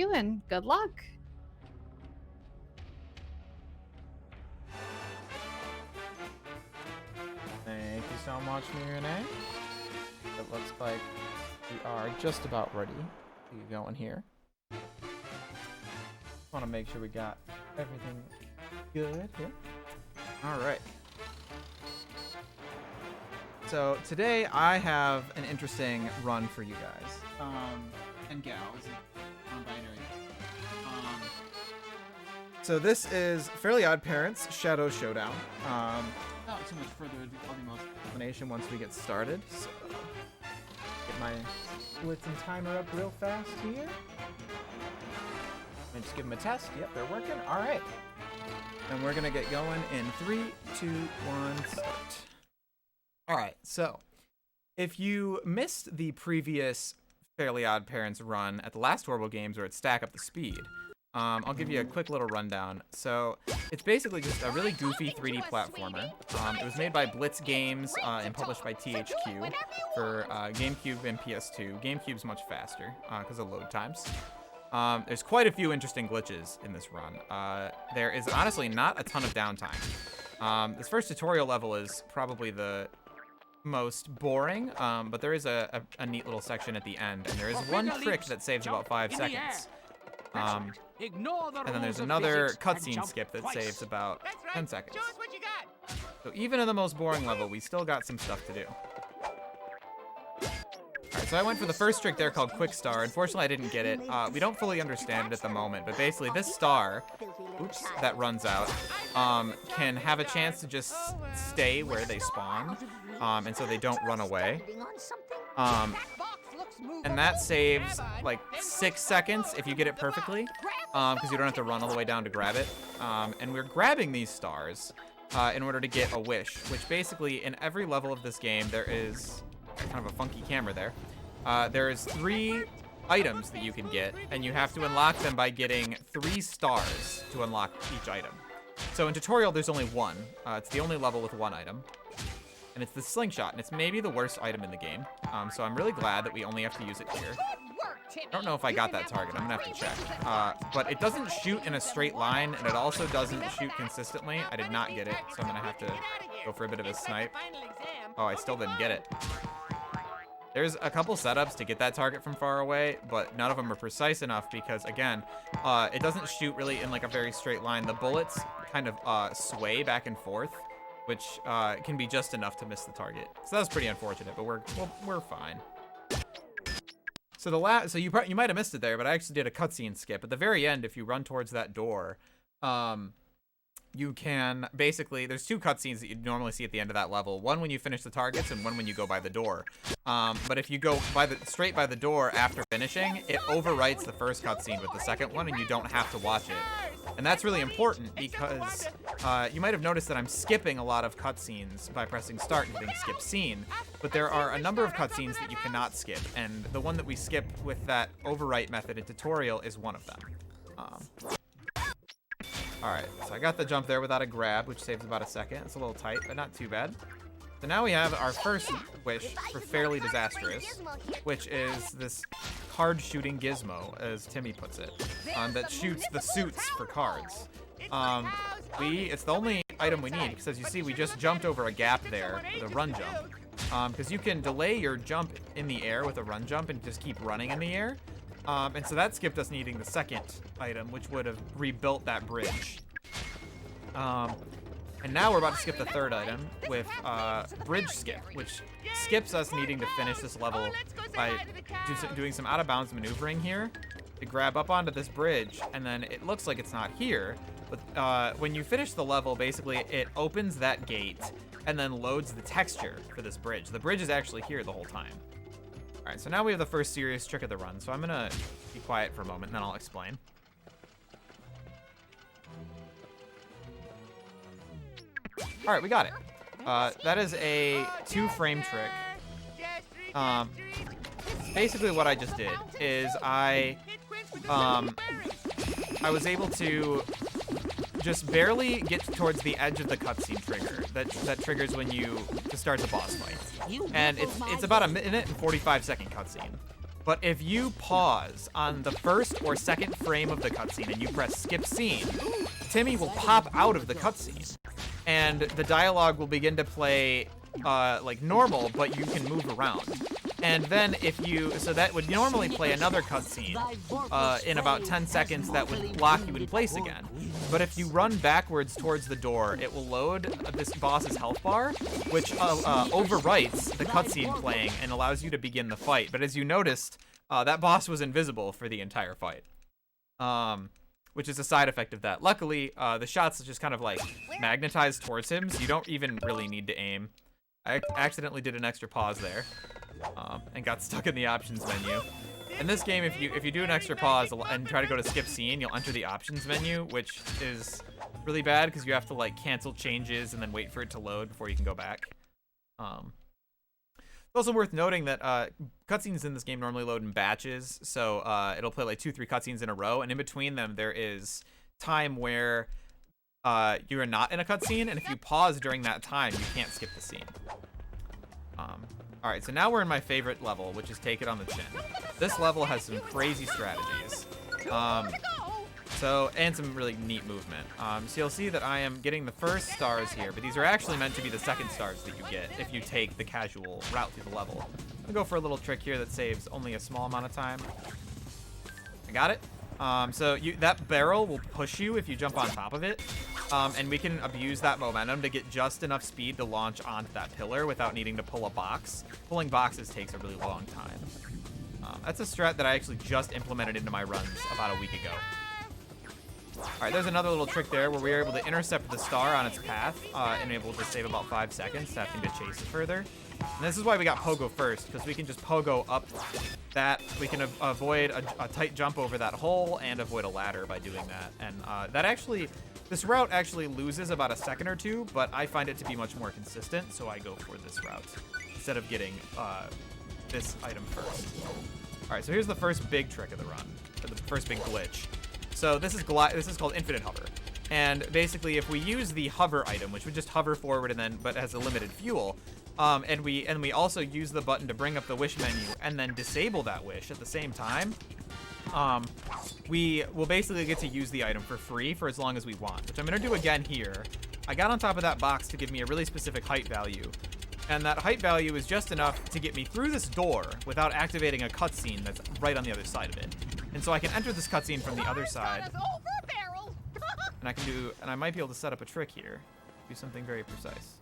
you and good luck. Thank you so much, Renee. It looks like we are just about ready to get going here. Want to make sure we got everything good here. All right. So today I have an interesting run for you guys. And gals, non-binary. So this is Fairly Odd Parents Shadow Showdown. Not too much further ado, most explanation once we get started. So get my blitz and timer up real fast here. And just give them a test. Yep, they're working. All right. And we're gonna get going in 3, 2, 1, start. All right. So if you missed the previous Fairly Odd Parents run at the last Horrible Games where it stack up the speed, I'll give you a quick little rundown. So it's basically just a really goofy 3D platformer. It was made by Blitz Games and published by THQ for GameCube and PS2. GameCube's much faster because of load times. There's quite a few interesting glitches in this run. There is honestly not a ton of downtime. This first tutorial level is probably the most boring, but there is a neat little section at the end, and there is one trick that saves about 5 seconds. And then there's another cutscene skip that saves about 10 seconds. So even in the most boring level, we still got some stuff to do. Alright, so I went for the first trick there called Quick Star. Unfortunately, I didn't get it. We don't fully understand it at the moment, but basically this star, oops, that runs out, can have a chance to just stay where they spawn, and so they don't run away. And that saves like 6 seconds if you get it perfectly, because you don't have to run all the way down to grab it. And we're grabbing these stars in order to get a wish, which basically in every level of this game there is kind of a funky camera there. There is 3 items that you can get, and you have to unlock them by getting 3 stars to unlock each item. So in tutorial there's only 1. It's the only level with 1 item. And it's the slingshot, and it's maybe the worst item in the game. So I'm really glad that we only have to use it here. I don't know if I got that target. I'm gonna have to check. But it doesn't shoot in a straight line, and it also doesn't shoot consistently. I did not get it, so I'm gonna have to go for a bit of a snipe. Oh, I still didn't get it. There's a couple setups to get that target from far away, but none of them are precise enough because, again, it doesn't shoot really in like a very straight line. The bullets kind of sway back and forth, which can be just enough to miss the target. So that was pretty unfortunate, but we're fine. So you might have missed it there, but I actually did a cutscene skip. At the very end, if you run towards that door, you can basically, there's 2 cutscenes that you'd normally see at the end of that level. One when you finish the targets, and one when you go by the door. But if you go straight by the door after finishing, it overwrites the first cutscene with the second one, and you don't have to watch it. And that's really important because you might have noticed that I'm skipping a lot of cutscenes by pressing start and hitting skip scene, but there are a number of cutscenes that you cannot skip, and the one that we skip with that overwrite method in tutorial is one of them. Alright, so I got the jump there without a grab, which saves about a second. It's a little tight, but not too bad. So now we have our first wish for Fairly Disastrous, which is this card shooting gizmo, as Timmy puts it, that shoots the suits for cards. It's the only item we need, because as you see, we just jumped over a gap there with a run jump. Because you can delay your jump in the air with a run jump and just keep running in the air. And so that skipped us needing the second item, which would have rebuilt that bridge. And now we're about to skip the third item with Bridge Skip, which skips us needing to finish this level by doing some out-of-bounds maneuvering here to grab up onto this bridge, and then it looks like it's not here, but when you finish the level, basically it opens that gate and then loads the texture for this bridge. The bridge is actually here the whole time. All right, so now we have the first serious trick of the run, so I'm gonna be quiet for a moment and then I'll explain. All right, we got it. That is a 2-frame trick. Basically what I just did is I was able to just barely get towards the edge of the cutscene trigger that triggers when you to start the boss fight. And it's about a minute and 45-second cutscene. But if you pause on the first or second frame of the cutscene and you press skip scene, Timmy will pop out of the cutscene, and the dialogue will begin to play like normal, but you can move around. And then so that would normally play another cutscene in about 10 seconds that would lock you in place again. But if you run backwards towards the door, it will load this boss's health bar, which overwrites the cutscene playing and allows you to begin the fight. But as you noticed, that boss was invisible for the entire fight, which is a side effect of that. Luckily, the shots just kind of like magnetize towards him, so you don't even really need to aim. I accidentally did an extra pause there. And got stuck in the options menu. In this game, if you do an extra pause and try to go to skip scene, you'll enter the options menu, which is really bad because you have to like cancel changes and then wait for it to load before you can go back. It's also worth noting that cutscenes in this game normally load in batches, so it'll play like 2-3 cutscenes in a row, and in between them there is time where you are not in a cutscene, and if you pause during that time, you can't skip the scene. Alright, so now we're in my favorite level, which is Take It on the Chin. This level has some crazy strategies. And some really neat movement. So you'll see that I am getting the first stars here, but these are actually meant to be the second stars that you get if you take the casual route through the level. I'll go for a little trick here that saves only a small amount of time. I got it. So that barrel will push you if you jump on top of it, and we can abuse that momentum to get just enough speed to launch onto that pillar without needing to pull a box. Pulling boxes takes a really long time. That's a strat that I actually just implemented into my runs about a week ago. Alright, there's another little trick there where we are able to intercept the star on its path and able to save about 5 seconds to having to chase it further. And this is why we got Pogo first, because we can just Pogo up that. We can avoid a tight jump over that hole and avoid a ladder by doing that. And this route actually loses about a second or two, but I find it to be much more consistent, so I go for this route instead of getting this item first. Alright, so here's the first big trick of the run, or the first big glitch. So this is called Infinite Hover. And basically, if we use the hover item, which would just hover forward but has a limited fuel, and we also use the button to bring up the wish menu and then disable that wish at the same time, we will basically get to use the item for free for as long as we want, which I'm going to do again here. I got on top of that box to give me a really specific height value, and that height value is just enough to get me through this door without activating a cutscene that's right on the other side of it. And so I can enter this cutscene from the other side, and I might be able to set up a trick here, do something very precise.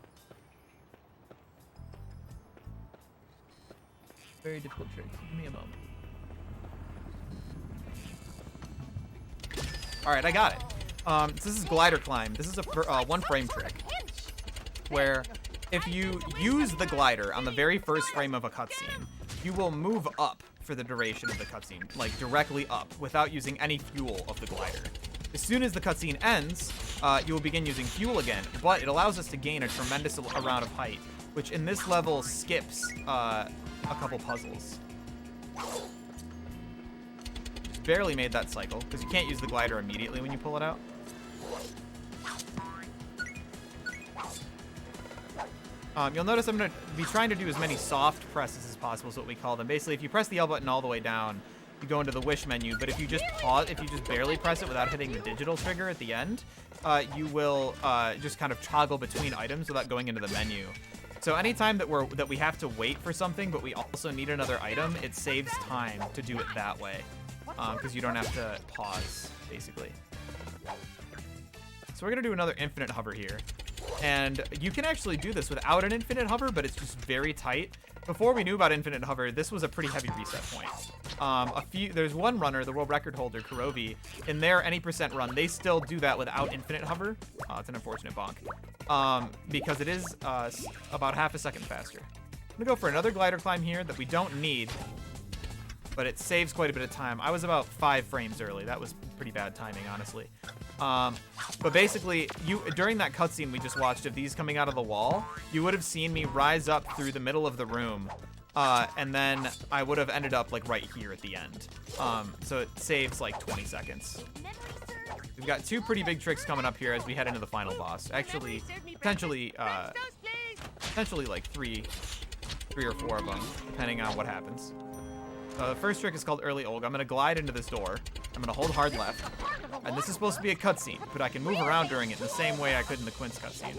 Very difficult trick. Give me a moment. All right, I got it. So this is glider climb. This is a one frame trick where if you use the glider on the very first frame of a cutscene, you will move up for the duration of the cutscene, like directly up, without using any fuel of the glider. As soon as the cutscene ends, you will begin using fuel again, but it allows us to gain a tremendous amount of height, which in this level skips a couple puzzles. Just barely made that cycle, because you can't use the glider immediately when you pull it out. You'll notice I'm going to be trying to do as many soft presses as possible, is what we call them. Basically, if you press the L button all the way down, you go into the wish menu, but if you just barely press it without hitting the digital trigger at the end, you will just kind of toggle between items without going into the menu. So anytime that we have to wait for something, but we also need another item, it saves time to do it that way, because you don't have to pause, basically. So we're going to do another infinite hover here. And you can actually do this without an infinite hover, but it's just very tight. Before we knew about infinite hover, this was a pretty heavy reset point. There's one runner, the world record holder, Kurovi, in their any percent run, they still do that without infinite hover. It's an unfortunate bonk, because it is about half a second faster. I'm gonna go for another glider climb here that we don't need, but it saves quite a bit of time. I was about 5 frames early. That was pretty bad timing, honestly. But basically, during that cutscene we just watched of these coming out of the wall, you would have seen me rise up through the middle of the room, and then I would have ended up like right here at the end. So it saves like 20 seconds. We've got 2 pretty big tricks coming up here as we head into the final boss. Actually, potentially like three or 4 of them, depending on what happens. The first trick is called Early Olga. I'm gonna glide into this door. I'm gonna hold hard left. And this is supposed to be a cutscene, but I can move around during it in the same way I could in the Quince cutscene.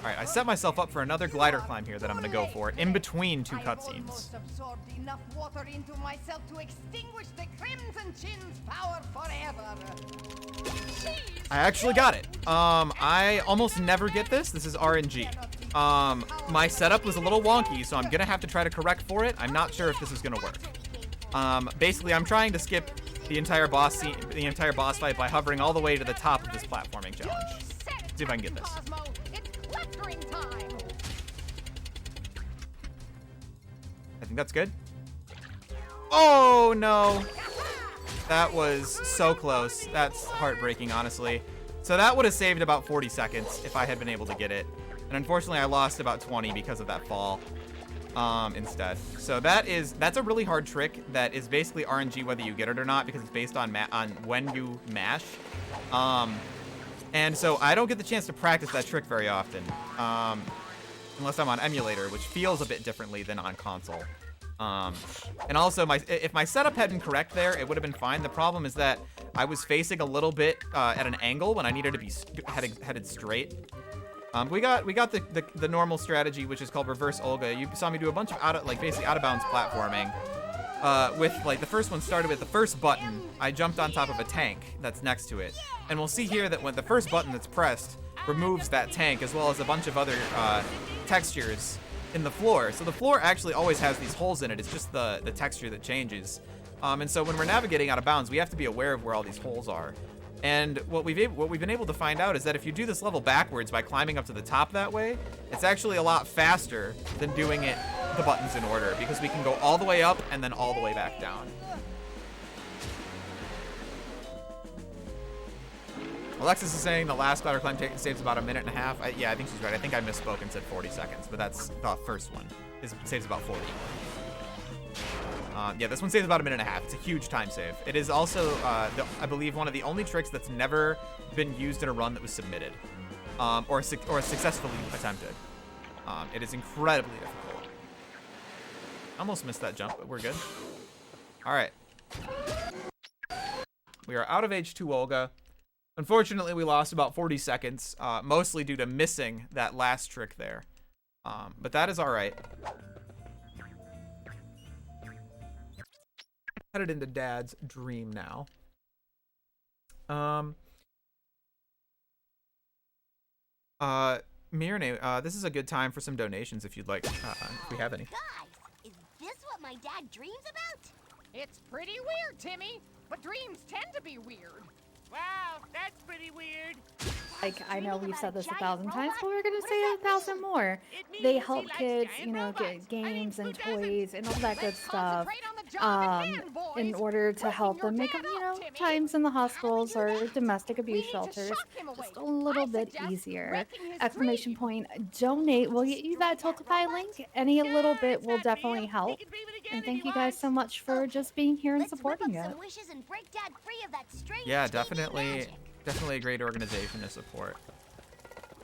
Alright, I set myself up for another glider climb here that I'm gonna go for in between two cutscenes. Enough water into myself to extinguish the Crimson Chin's power forever. I actually got it. I almost never get this. This is RNG. My setup was a little wonky, so I'm gonna have to try to correct for it. I'm not sure if this is gonna work. Basically, I'm trying to skip the entire boss fight by hovering all the way to the top of this platforming challenge. See if I can get this. I think that's good. Oh no! That was so close. That's heartbreaking, honestly. So that would have saved about 40 seconds if I had been able to get it. And unfortunately, I lost about 20 because of that fall instead. So that's a really hard trick that is basically RNG whether you get it or not, because it's based on when you mash. And so I don't get the chance to practice that trick very often, unless I'm on emulator, which feels a bit differently than on console. And also, if my setup had been correct there, it would have been fine. The problem is that I was facing a little bit at an angle when I needed to be headed straight. We got the normal strategy, which is called reverse Olga. You saw me do a bunch of basically out of bounds platforming. With the first one started with the first button, I jumped on top of a tank that's next to it. And we'll see here that when the first button that's pressed removes that tank, as well as a bunch of other textures in the floor. So the floor actually always has these holes in it. It's just the texture that changes. And so when we're navigating out of bounds, we have to be aware of where all these holes are. And what we've been able to find out is that if you do this level backwards by climbing up to the top that way, it's actually a lot faster than doing it the buttons in order, because we can go all the way up and then all the way back down. Alexis is saying the last glider climb saves about a minute and a half. Yeah, I think she's right. I think I misspoke and said 40 seconds, but that's the first one. Saves about 40. Yeah, this one saves about a minute and a half. It's a huge time save. It is also, I believe, one of the only tricks that's never been used in a run that was submitted, or successfully attempted. It is incredibly difficult. Almost missed that jump, but we're good. All right. We are out of H2 Olga. Unfortunately, we lost about 40 seconds, mostly due to missing that last trick there. But that is all right. Headed into Dad's dream now. Mirne, this is a good time for some donations if you'd like, if we have any. Guys, is this what my dad dreams about? It's pretty weird, Timmy, but dreams tend to be weird. Wow, that's pretty weird. Like, I know we've said this 1,000 times, but we're gonna say 1,000 more. They help kids, you know, get games and toys and all that good stuff, in order to help them make, you know, times in the hospitals or domestic abuse shelters just a little bit easier. Exclamation point, donate. We'll get you that Tiltify link. Any little bit will definitely help. And thank you guys so much for just being here and supporting it. Yeah, definitely a great organization to support.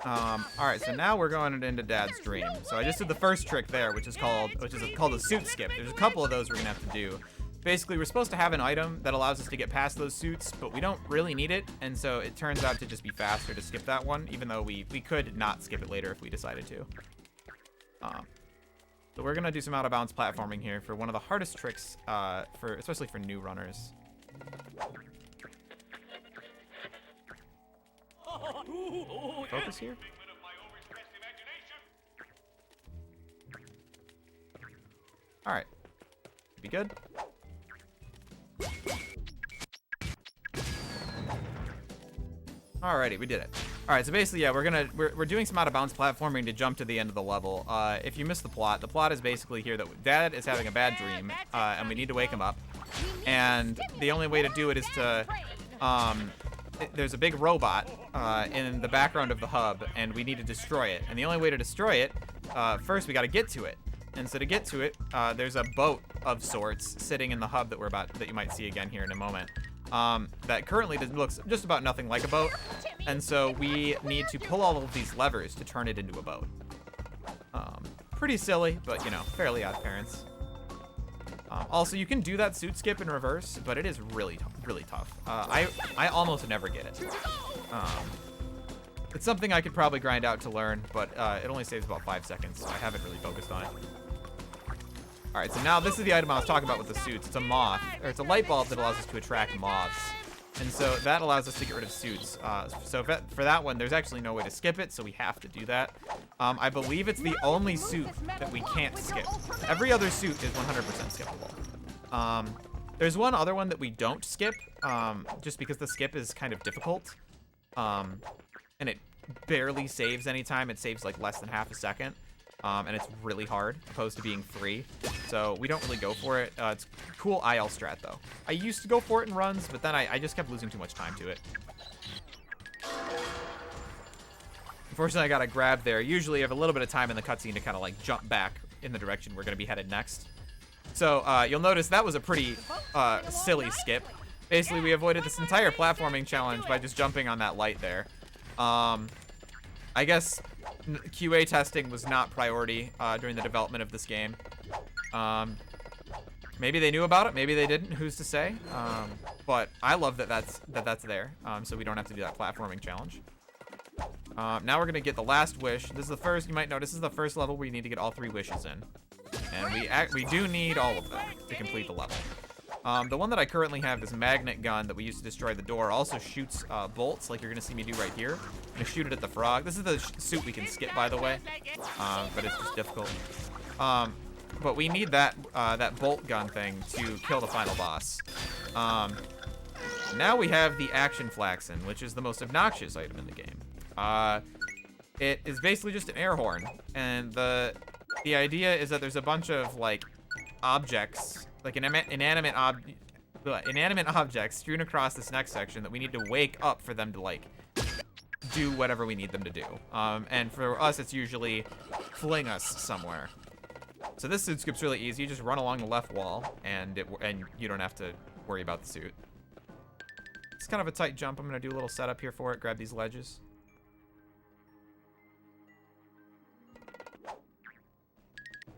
All right, so now we're going into Dad's dream. So I just did the first trick there, which is called a suit skip. There's a couple of those we're gonna have to do. Basically, we're supposed to have an item that allows us to get past those suits, but we don't really need it, and so it turns out to just be faster to skip that one, even though we could not skip it later if we decided to. So we're gonna do some out of bounds platforming here for one of the hardest tricks, especially for new runners. Focus here. All right, be good. Alrighty, we did it. All right, so basically, yeah, we're doing some out of bounds platforming to jump to the end of the level. If you missed the plot is basically here that Dad is having a bad dream, and we need to wake him up. And the only way to do it is to, there's a big robot in the background of the hub, and we need to destroy it. And the only way to destroy it, first we got to get to it. And so to get to it, there's a boat of sorts sitting in the hub that you might see again here in a moment. That currently looks just about nothing like a boat, and so we need to pull all of these levers to turn it into a boat. Pretty silly, but, you know, fairly OddParents. Also, you can do that suit skip in reverse, but it is really tough. I almost never get it. It's something I could probably grind out to learn, but it only saves about 5 seconds, so I haven't really focused on it. All right, so now this is the item I was talking about with the suits. It's a moth, or it's a light bulb that allows us to attract moths. And so that allows us to get rid of suits. So for that one, there's actually no way to skip it, so we have to do that. I believe it's the only suit that we can't skip. Every other suit is 100% skippable. There's one other one that we don't skip, just because the skip is kind of difficult. And it barely saves any time. It saves like less than half a second. And it's really hard, opposed to being free. So we don't really go for it. It's cool IL strat, though. I used to go for it in runs, but then I just kept losing too much time to it. Unfortunately, I got a grab there. Usually, you have a little bit of time in the cutscene to kind of like jump back in the direction we're going to be headed next. So you'll notice that was a pretty silly skip. Basically, we avoided this entire platforming challenge by just jumping on that light there. I guess QA testing was not priority during the development of this game. Maybe they knew about it, maybe they didn't, who's to say? But I love that that's there, so we don't have to do that platforming challenge. Now we're gonna get the last wish. This is the first, you might notice, this is the first level where you need to get all 3 wishes in. And we do need all of them to complete the level. The one that I currently have, this magnet gun that we used to destroy the door, also shoots bolts, like you're going to see me do right here. I'm going to shoot it at the frog. This is the suit we can skip, by the way, but it's just difficult. But we need that bolt gun thing to kill the final boss. Now we have the action flaxen, which is the most obnoxious item in the game. It is basically just an air horn, and the idea is that there's a bunch of like objects, like inanimate objects strewn across this next section that we need to wake up for them to like do whatever we need them to do. And for us, it's usually fling us somewhere. So this suit skip's really easy. You just run along the left wall, and you don't have to worry about the suit. It's kind of a tight jump. I'm gonna do a little setup here for it. Grab these ledges.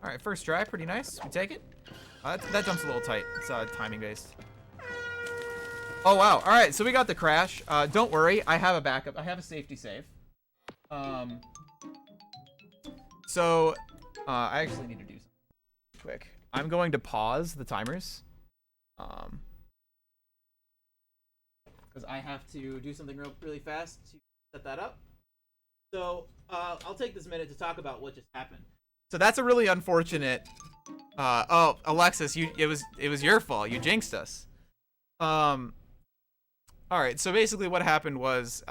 All right, first try, pretty nice. We take it. That jump's a little tight. It's timing based. Oh wow! All right, so we got the crash. Don't worry, I have a backup. I have a safety save. So I actually need to do something quick. I'm going to pause the timers. Because I have to do something really fast to set that up. So I'll take this minute to talk about what just happened. So that's a really unfortunate. Oh, Alexis, it was your fault. You jinxed us. All right. So basically, what happened was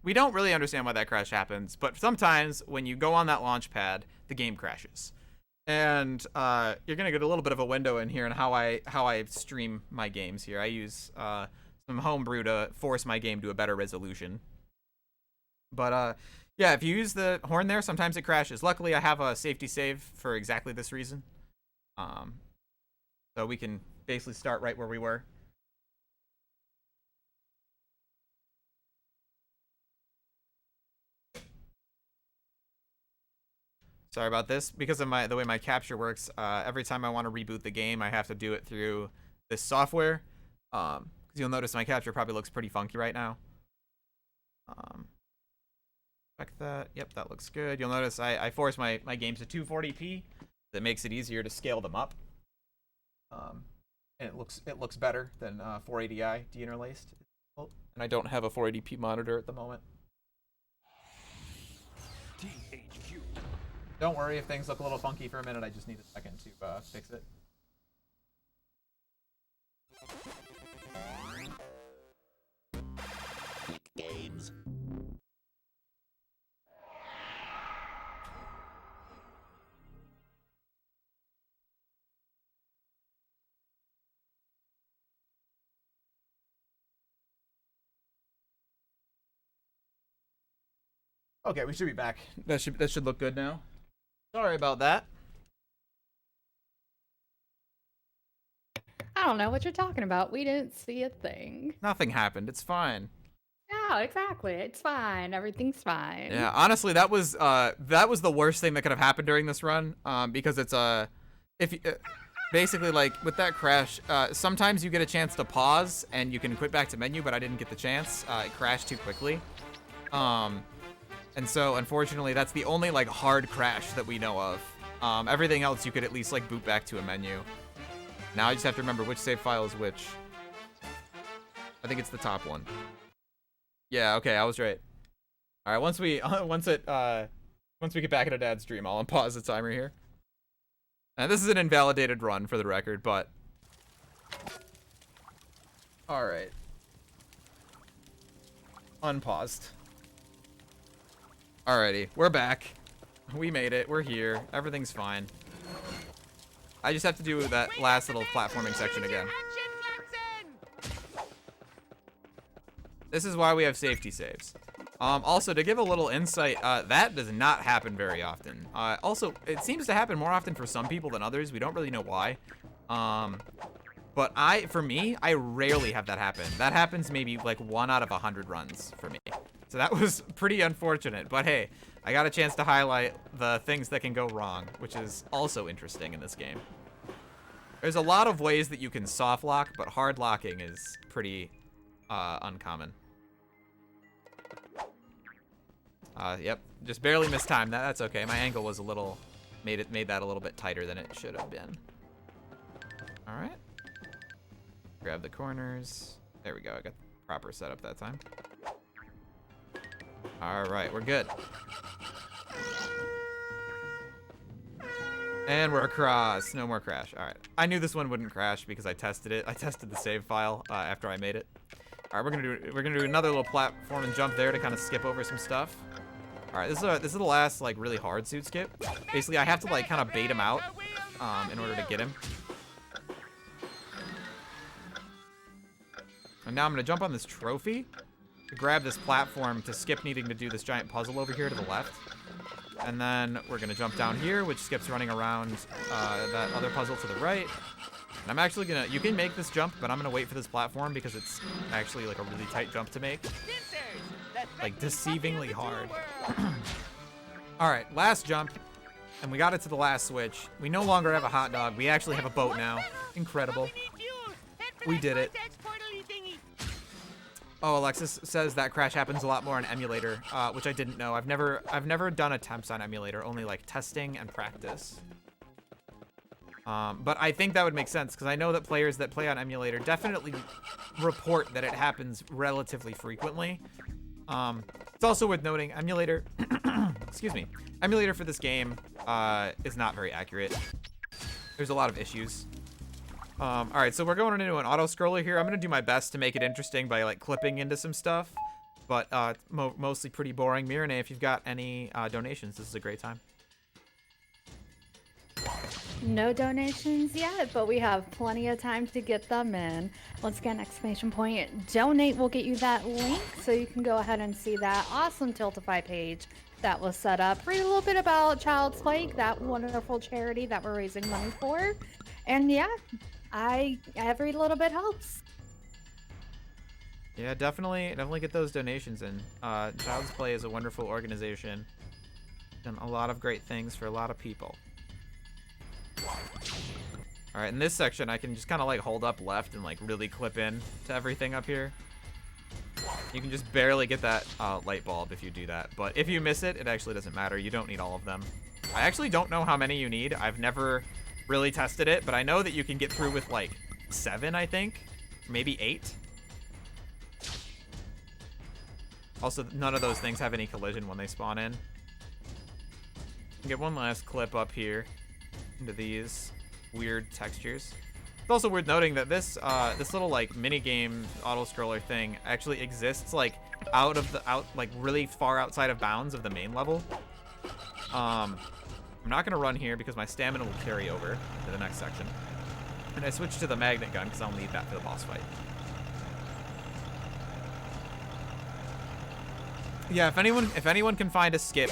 we don't really understand why that crash happens, but sometimes when you go on that launch pad, the game crashes, and you're gonna get a little bit of a window in here on how I stream my games here. I use some homebrew to force my game to a better resolution. But yeah, if you use the horn there, sometimes it crashes. Luckily, I have a safety save for exactly this reason. So we can basically start right where we were. Sorry about this. Because of the way my capture works, every time I want to reboot the game, I have to do it through this software. Because you'll notice my capture probably looks pretty funky right now. Check that. Yep, that looks good. You'll notice I force my games to 240p. That makes it easier to scale them up. And it looks better than 480i deinterlaced. Oh, and I don't have a 480p monitor at the moment. THQ. Don't worry if things look a little funky for a minute. I just need a second to fix it. Games. Okay, we should be back. That should look good now. Sorry about that. I don't know what you're talking about. We didn't see a thing. Nothing happened. It's fine. out. Exactly. It's fine. Everything's fine. Yeah, honestly, that was the worst thing that could have happened during this run, because it's if you, basically like with that crash, sometimes you get a chance to pause and you can quit back to menu, but I didn't get the chance. It crashed too quickly, and so unfortunately, that's the only like hard crash that we know of. Everything else you could at least like boot back to a menu. Now I just have to remember which save file is which. I think it's the top one. Yeah, okay, I was right. All right, once we get back into Dad's stream, I'll unpause the timer here. And this is an invalidated run for the record, but all right. Unpaused. Alrighty, we're back. We made it. We're here. Everything's fine. I just have to do that last little platforming section again. This is why we have safety saves. Also, to give a little insight, that does not happen very often. Also, it seems to happen more often for some people than others. We don't really know why. But for me, I rarely have that happen. That happens maybe like 1 out of 100 runs for me. So that was pretty unfortunate. But hey, I got a chance to highlight the things that can go wrong, which is also interesting in this game. There's a lot of ways that you can soft lock, but hard locking is pretty uncommon. Yep, just barely mistimed that. That's okay. My angle was a little, made that a little bit tighter than it should have been. All right. Grab the corners. There we go. I got the proper setup that time. All right, we're good. And we're across. No more crash. All right. I knew this one wouldn't crash because I tested it. I tested the save file after I made it. All right, we're gonna do another little platform and jump there to kind of skip over some stuff. All right, this is the last like really hard suit skip. Basically, I have to like kind of bait him out in order to get him. And now I'm gonna jump on this trophy to grab this platform to skip needing to do this giant puzzle over here to the left. And then we're gonna jump down here, which skips running around that other puzzle to the right. And I'm actually gonna, you can make this jump, but I'm gonna wait for this platform because it's actually like a really tight jump to make. Like deceivingly hard. All right, last jump. And we got it to the last switch. We no longer have a hot dog. We actually have a boat now. Incredible. We did it. Oh, Alexis says that crash happens a lot more on emulator, which I didn't know. I've never done attempts on emulator, only like testing and practice. But I think that would make sense because I know that players that play on emulator definitely report that it happens relatively frequently. It's also worth noting emulator, excuse me, emulator for this game is not very accurate. There's a lot of issues. All right, so we're going into an auto scroller here. I'm gonna do my best to make it interesting by like clipping into some stuff, but mostly pretty boring. Mirane, if you've got any donations, this is a great time. No donations yet, but we have plenty of time to get them in. Once again, exclamation point, donate will get you that link so you can go ahead and see that awesome Tiltify page that was set up. Read a little bit about Child's Play, that wonderful charity that we're raising money for. And yeah, every little bit helps. Yeah, definitely get those donations in. Child's Play is a wonderful organization. Done a lot of great things for a lot of people. All right, in this section, I can just kind of like hold up left and like really clip in to everything up here. You can just barely get that light bulb if you do that. But if you miss it, it actually doesn't matter. You don't need all of them. I actually don't know how many you need. I've never really tested it, but I know that you can get through with like 7, I think. Maybe 8. Also, none of those things have any collision when they spawn in. Get one last clip up here into these weird textures. It's also worth noting that this little like mini game auto scroller thing actually exists like like really far outside of bounds of the main level. I'm not gonna run here because my stamina will carry over to the next section. And I switched to the magnet gun because I'll need that for the boss fight. Yeah, if anyone can find a skip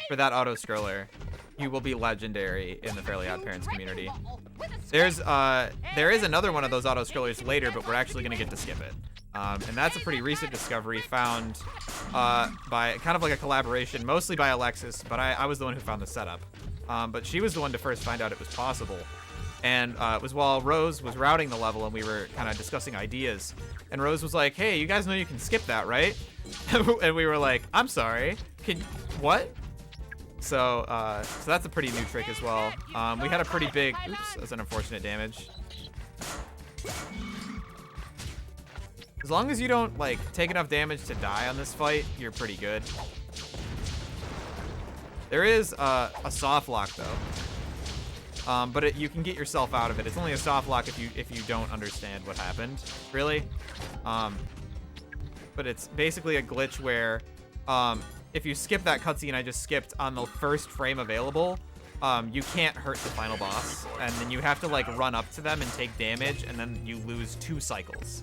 for that auto scroller, you will be legendary in the Fairly OddParents community. There is another one of those auto scrollers later, but we're actually gonna get to skip it. And that's a pretty recent discovery found by kind of like a collaboration, mostly by Alexis, but I was the one who found the setup. But she was the one to first find out it was possible. And it was while Rose was routing the level and we were kind of discussing ideas. And Rose was like, hey, you guys know you can skip that, right? And we were like, I'm sorry. What? So that's a pretty new trick as well. We had a pretty big, oops, that's an unfortunate damage. As long as you don't like take enough damage to die on this fight, you're pretty good. There is a soft lock though, but you can get yourself out of it. It's only a soft lock if you don't understand what happened, really. But it's basically a glitch where if you skip that cutscene I just skipped on the first frame available, you can't hurt the final boss, and then you have to like run up to them and take damage, and then you lose 2 cycles.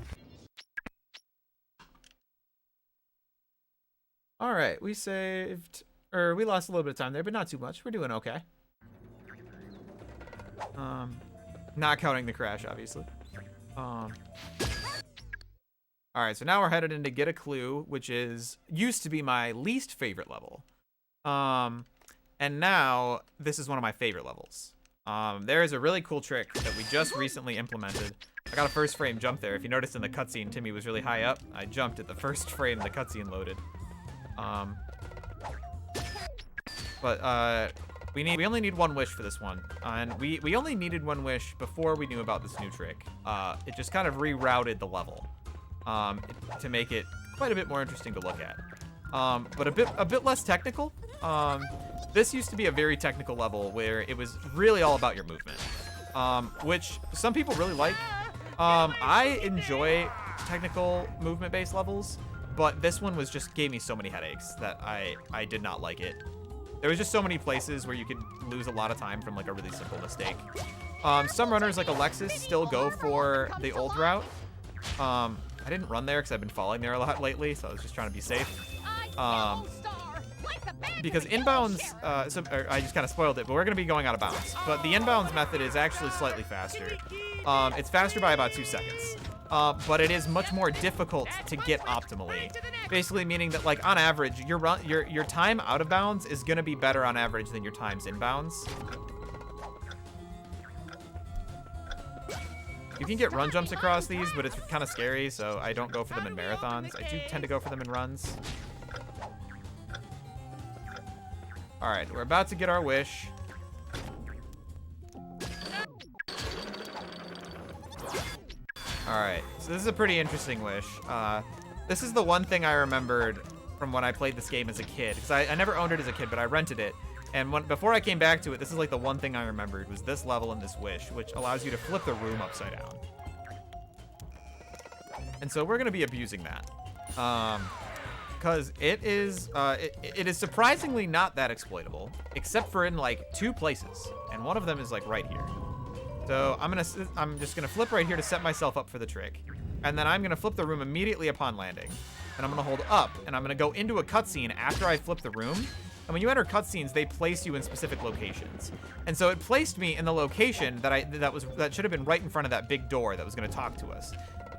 All right, we saved, or we lost a little bit of time there, but not too much. We're doing okay. Not counting the crash, obviously. All right, so now we're headed in to get a clue, which used to be my least favorite level. And now this is one of my favorite levels. There is a really cool trick that we just recently implemented. I got a first frame jump there. If you noticed in the cutscene, Timmy was really high up. I jumped at the first frame the cutscene loaded. We only need 1 wish for this one, and we only needed 1 wish before we knew about this new trick. It just kind of rerouted the level to make it quite a bit more interesting to look at, but a bit less technical. This used to be a very technical level where it was really all about your movement, which some people really like. I enjoy technical movement-based levels, but this one gave me so many headaches that I did not like it. There was just so many places where you could lose a lot of time from like a really simple mistake. Some runners like Alexis still go for the old route. I didn't run there because I've been falling there a lot lately, so I was just trying to be safe. Because inbounds, I just kind of spoiled it, but we're going to be going out of bounds. But the inbounds method is actually slightly faster. It's faster by about 2 seconds. But it is much more difficult to get optimally. Basically meaning that, like, on average, your time out of bounds is going to be better on average than your times inbounds. You can get run jumps across these, but it's kind of scary, so I don't go for them in marathons. I do tend to go for them in runs. All right, we're about to get our wish. All right, so this is a pretty interesting wish. This is the one thing I remembered from when I played this game as a kid, because I never owned it as a kid, but I rented it. And before I came back to it, this is like the one thing I remembered was this level and this wish, which allows you to flip the room upside down. And so we're gonna be abusing that, because it is surprisingly not that exploitable, except for in like 2 places, and one of them is like right here. So I'm just gonna flip right here to set myself up for the trick, and then I'm gonna flip the room immediately upon landing, and I'm gonna hold up, and I'm gonna go into a cutscene after I flip the room. And when you enter cutscenes, they place you in specific locations, and so it placed me in the location that should have been right in front of that big door that was gonna talk to us.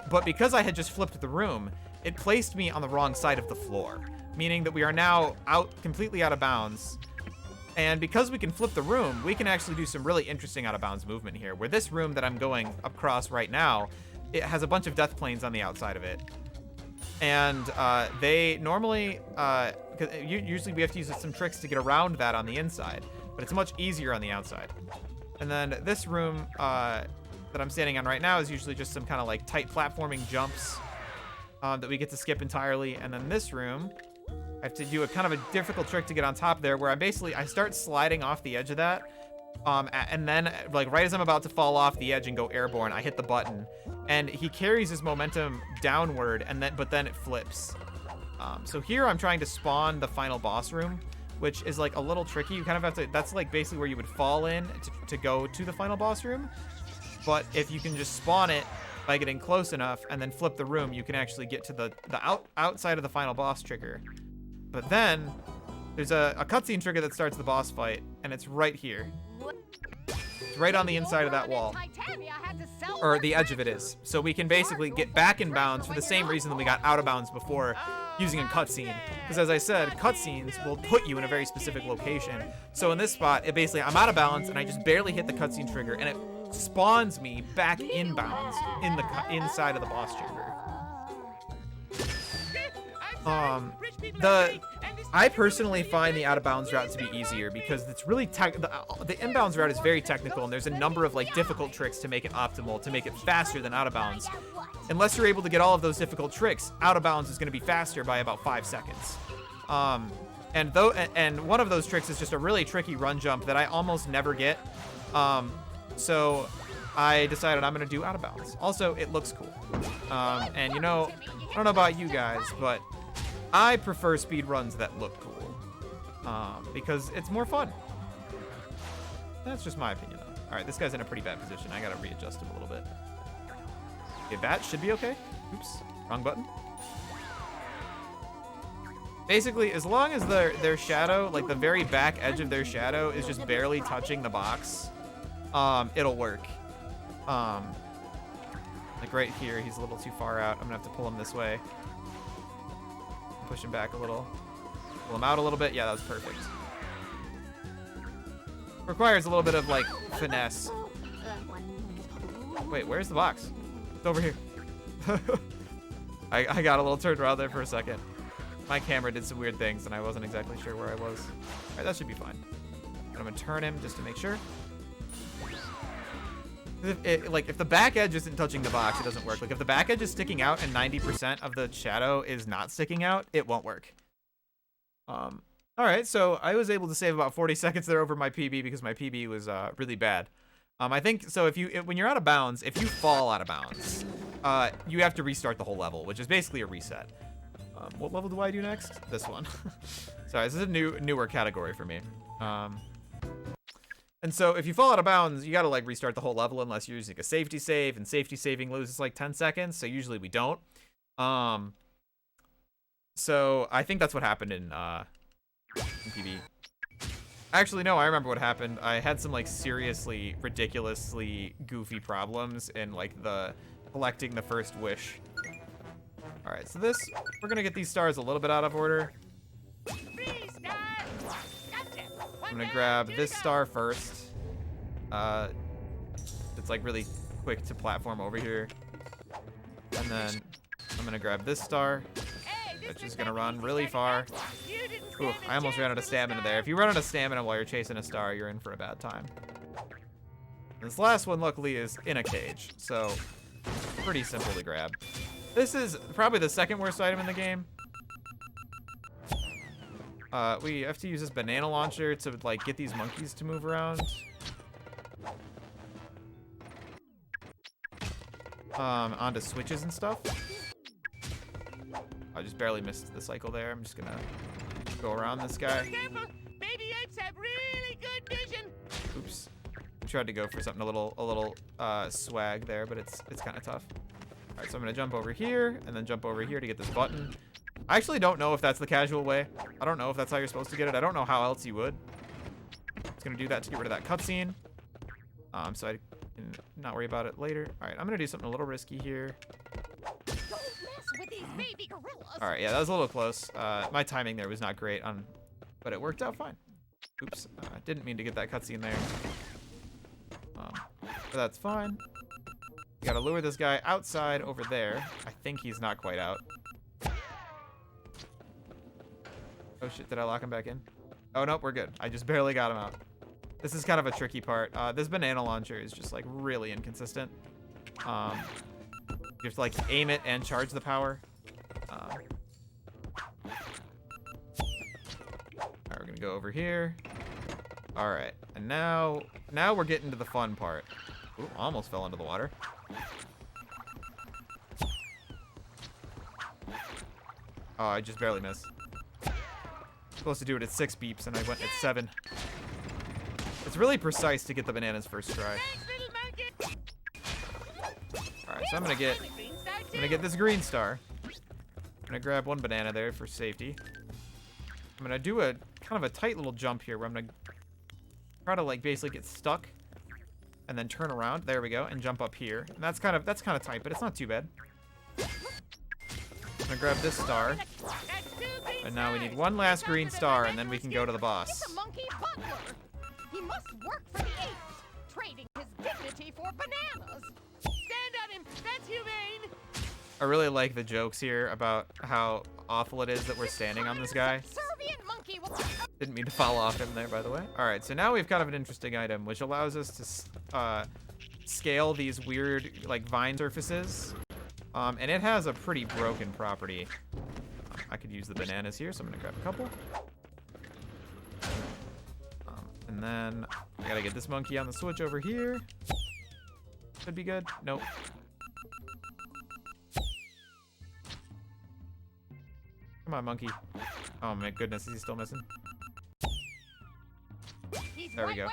But because I had just flipped the room, it placed me on the wrong side of the floor, meaning that we are now completely out of bounds. And because we can flip the room, we can actually do some really interesting out of bounds movement here, where this room that I'm going across right now, it has a bunch of death planes on the outside of it. And they normally, usually we have to use some tricks to get around that on the inside, but it's much easier on the outside. And then this room that I'm standing on right now is usually just some kind of like tight platforming jumps that we get to skip entirely. And then this room, I have to do a kind of a difficult trick to get on top there, where I start sliding off the edge of that. And then, like, right as I'm about to fall off the edge and go airborne, I hit the button, and he carries his momentum downward, but then it flips. So here I'm trying to spawn the final boss room, which is like a little tricky. You kind of have to, that's like basically where you would fall in to go to the final boss room. But if you can just spawn it by getting close enough and then flip the room, you can actually get to the outside of the final boss trigger. But then there's a cutscene trigger that starts the boss fight, and it's right here. It's right on the inside of that wall. Or the edge of it is. So we can basically get back in bounds for the same reason that we got out of bounds before using a cutscene. Because as I said, cutscenes will put you in a very specific location. So in this spot, it basically, I'm out of bounds and I just barely hit the cutscene trigger and it spawns me back in bounds in the inside of the boss chamber. I personally find the out of bounds route to be easier because it's really the inbounds route is very technical and there's a number of like difficult tricks to make it optimal, to make it faster than out of bounds. Unless you're able to get all of those difficult tricks, out of bounds is going to be faster by about 5 seconds. And one of those tricks is just a really tricky run jump that I almost never get. So I decided I'm going to do out of bounds. Also, it looks cool. And you know, I don't know about you guys, but I prefer speed runs that look cool. Because it's more fun. That's just my opinion, though. All right, this guy's in a pretty bad position. I got to readjust him a little bit. Okay, that should be okay. Oops, wrong button. Basically, as long as their shadow, like the very back edge of their shadow is just barely touching the box, it'll work. Like right here, he's a little too far out. I'm gonna have to pull him this way. Push him back a little. Pull him out a little bit. Yeah, that was perfect. Requires a little bit of like finesse. Wait, where's the box? It's over here. I got a little turned around there for a second. My camera did some weird things and I wasn't exactly sure where I was. All right, that should be fine. And I'm gonna turn him just to make sure. If the back edge isn't touching the box, it doesn't work. Like if the back edge is sticking out and 90% of the shadow is not sticking out, it won't work. All right, so I was able to save about 40 seconds there over my PB because my PB was really bad. I think so. When you're out of bounds, if you fall out of bounds, you have to restart the whole level, which is basically a reset. What level do I do next? This one. Sorry, this is a newer category for me. And so if you fall out of bounds, you gotta like restart the whole level unless you're using a safety save, and safety saving loses like 10 seconds, so usually we don't. So I think that's what happened in PB. Actually, no, I remember what happened. I had some like seriously, ridiculously goofy problems in like the collecting the first wish. All right, so we're gonna get these stars a little bit out of order. I'm gonna grab this star first. It's like really quick to platform over here. And then I'm gonna grab this star, which is gonna run really far. Ooh, I almost ran out of stamina there. If you run out of stamina while you're chasing a star, you're in for a bad time. This last one, luckily, is in a cage, so pretty simple to grab. This is probably the second worst item in the game. We have to use this banana launcher to like get these monkeys to move around. Onto switches and stuff. I just barely missed the cycle there. I'm just gonna go around this guy. Careful. Baby apes have really good vision. Oops. I tried to go for something a little swag there, but it's kind of tough. All right, so I'm gonna jump over here and then jump over here to get this button. I actually don't know if that's the casual way. I don't know if that's how you're supposed to get it. I don't know how else you would. I'm just gonna do that to get rid of that cutscene. So I can not worry about it later. All right, I'm gonna do something a little risky here. All right, yeah, that was a little close. My timing there was not great, but it worked out fine. Oops, didn't mean to get that cutscene there. But that's fine. You gotta lure this guy outside over there. I think he's not quite out. Oh shit, did I lock him back in? Oh nope, we're good. I just barely got him out. This is kind of a tricky part. This banana launcher is just like really inconsistent. You have to like aim it and charge the power. Alright, we're gonna go over here. Alright, and now we're getting to the fun part. Ooh, almost fell into the water. Oh, I just barely missed. Supposed to do it at 6 beeps and I went at 7. It's really precise to get the bananas first try. Alright, so I'm gonna get this green star. I'm gonna grab 1 banana there for safety. I'm gonna do a kind of a tight little jump here where I'm gonna try to like basically get stuck and then turn around. There we go, and jump up here. And that's kind of tight, but it's not too bad. I'm gonna grab this star. And now we need one last green star, and then we can go to the boss. It's a monkey butler. He must work for the apes, trading his dignity for bananas. Stand on him. That's humane. I really like the jokes here about how awful it is that we're standing on this guy. Subservient monkey will... Didn't mean to fall off him there, by the way. All right, so now we've kind of an interesting item, which allows us to scale these weird, like, vine surfaces. And it has a pretty broken property. I could use the bananas here, so I'm gonna grab a couple. And then I gotta get this monkey on the switch over here. Should be good. Nope. Come on, monkey. Oh my goodness, is he still missing? There we go.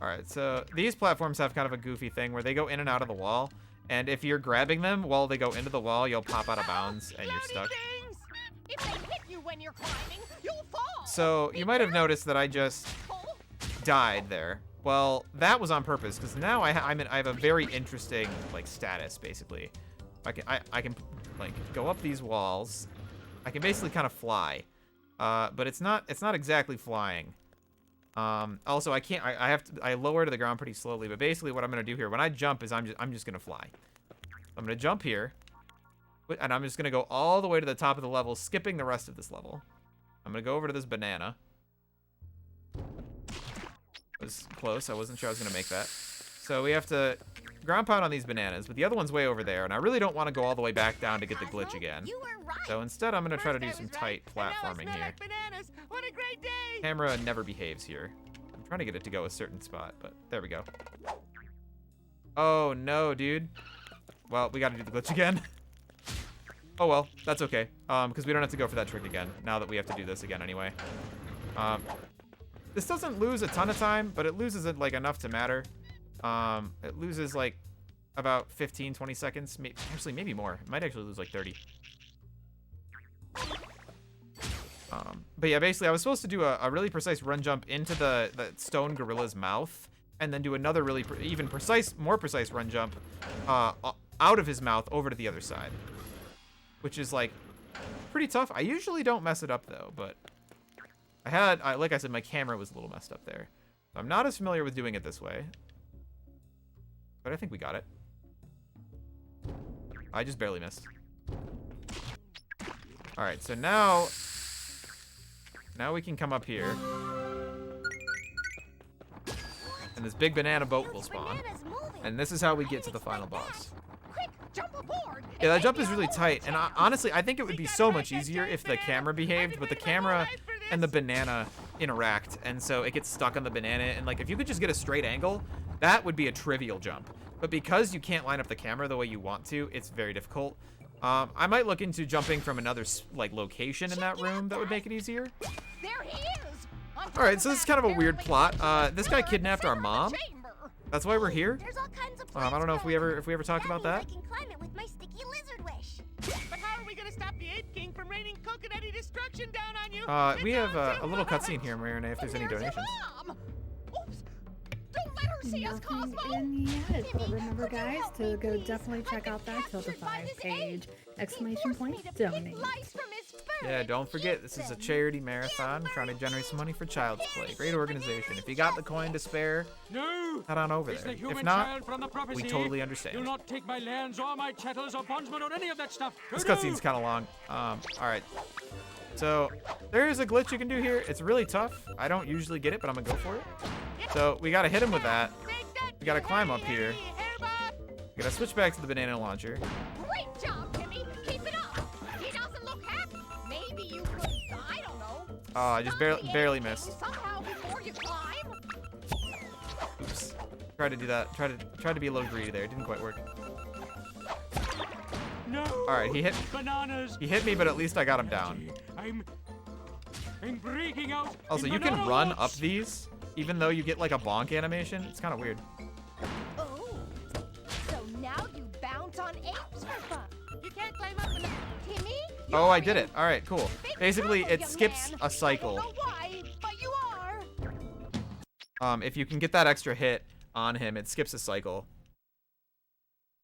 All right, so these platforms have kind of a goofy thing where they go in and out of the wall. And if you're grabbing them while they go into the wall, you'll pop out of bounds and you're stuck. If they hit you when you're climbing, you'll fall. So you might have noticed that I just died there. Well, that was on purpose because now I have a very interesting like status basically. I can like go up these walls. I can basically kind of fly, but it's not exactly flying. Also, I lower to the ground pretty slowly, but basically what I'm gonna do here when I jump is I'm just gonna fly. I'm gonna jump here, and I'm just gonna go all the way to the top of the level, skipping the rest of this level. I'm gonna go over to this banana. It was close. I wasn't sure I was gonna make that. So we have to ground pound on these bananas, but the other one's way over there, and I really don't want to go all the way back down to get the glitch again. So instead, I'm gonna try to do some tight platforming here. What a great day. Camera never behaves here. I'm trying to get it to go a certain spot, but there we go. Oh no, dude. Well, we gotta do the glitch again. Oh well, that's okay. Because we don't have to go for that trick again, now that we have to do this again anyway. This doesn't lose a ton of time, but it loses it like enough to matter. It loses like about 15, 20 seconds. Actually, maybe more. It might actually lose like 30. But yeah, basically I was supposed to do a really precise run jump into the stone gorilla's mouth, and then do another really more precise run jump out of his mouth over to the other side, which is like pretty tough. I usually don't mess it up though, but like I said, my camera was a little messed up there. So I'm not as familiar with doing it this way, but I think we got it. I just barely missed. All right, so now we can come up here, and this big banana boat will spawn, and this is how we get to the final boss. Yeah, that jump is really tight, and honestly, I think it would be so much easier if the camera behaved, but the camera and the banana interact, and so it gets stuck on the banana, and like if you could just get a straight angle, that would be a trivial jump. But because you can't line up the camera the way you want to, it's very difficult. I might look into jumping from another like location in that room that would make it easier. There he is. All right, so this is kind of a weird plot. This guy kidnapped our mom. That's why we're here. I don't know if we ever talked about that. I can climb it with my sticky lizard wish. But how are we gonna stop the Ape King from raining coconutty destruction down on you? We have a little cutscene here, Marina, if there's any donations. Oops. Don't let her see us, Nothing Cosmo. in yet, but remember guys to go definitely check out that Tilda 5 page. Exclamation point, donate. Yeah, don't forget, this is a charity marathon trying to generate some money for Child's Play. Great organization. If you got the coin to spare, head on over there. If not, we totally understand. Do not take my lands or my chattels or bondsmen or any of that stuff. This cutscene's kind of long. All right. So there is a glitch you can do here. It's really tough. I don't usually get it, but I'm gonna go for it. So we gotta hit him with that. We gotta climb up here. We gotta switch back to the banana launcher. Great job, Timmy. Keep it up. He doesn't look happy. Maybe you could, I don't know. Oh, I just barely missed. Somehow before you climb. Oops. Tried to do that. Tried to be a little greedy there. It didn't quite work. No. All right, he hit me, but at least I got him down. I'm breaking out. Also, you can run up these, even though you get like a bonk animation. It's kind of weird. Oh, so now you bounce on apes for fun. You can't climb up and... Timmy? Oh, I did it. All right, cool. Basically, it skips a cycle. I don't know why, but you If you can get that extra hit on him, it skips a cycle.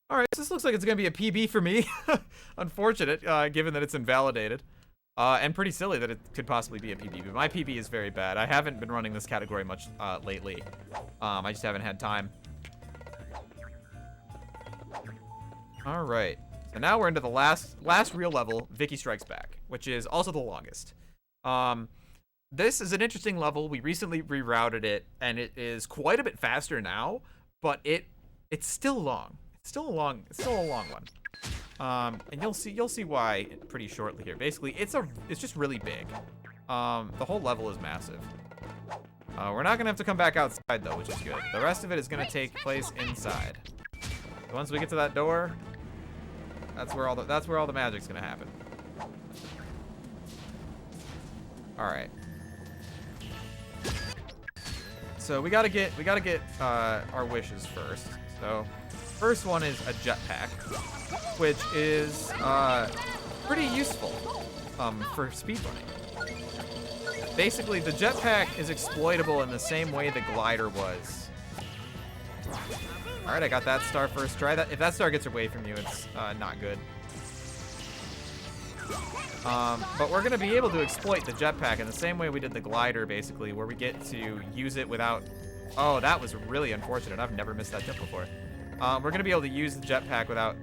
All right, so this looks like it's going to be a PB for me. Unfortunate, given that it's invalidated. And pretty silly that it could possibly be a PB, but my PB is very bad. I haven't been running this category much lately. I just haven't had time. All right, so now we're into the last real level, Vicky Strikes Back, which is also the longest. This is an interesting level. We recently rerouted it, and it is quite a bit faster now, but it's still long. It's still a long one. And you'll see why pretty shortly here. Basically, it's just really big. The whole level is massive. We're not gonna have to come back outside though, which is good. The rest of it is gonna take place inside. So once we get to that door, that's where all the magic's gonna happen. All right. So we gotta get our wishes first. So first one is a jetpack, which is pretty useful for speedrunning. Basically, the jetpack is exploitable in the same way the glider was. All right, I got that star first try. If that star gets away from you, it's not good. But we're gonna be able to exploit the jetpack in the same way we did the glider, basically, where we get to use it without... Oh, that was really unfortunate. I've never missed that jump before. We're gonna be able to use the jetpack without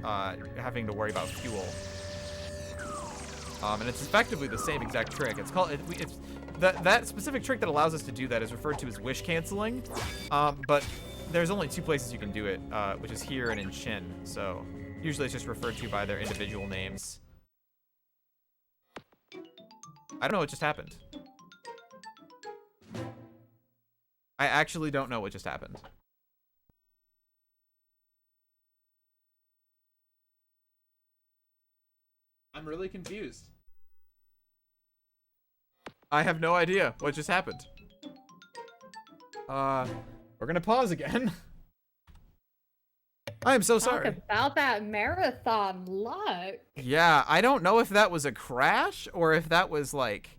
having to worry about fuel. And it's effectively the same exact trick. It's called... That specific trick that allows us to do that is referred to as wish canceling. But there's only two places you can do it, which is here and in Shin. So usually it's just referred to by their individual names. I don't know what just happened. I actually don't know what just happened. I'm really confused. I have no idea what just happened. We're gonna pause again. I am so sorry. Talk about that marathon luck. Yeah, I don't know if that was a crash or if that was like...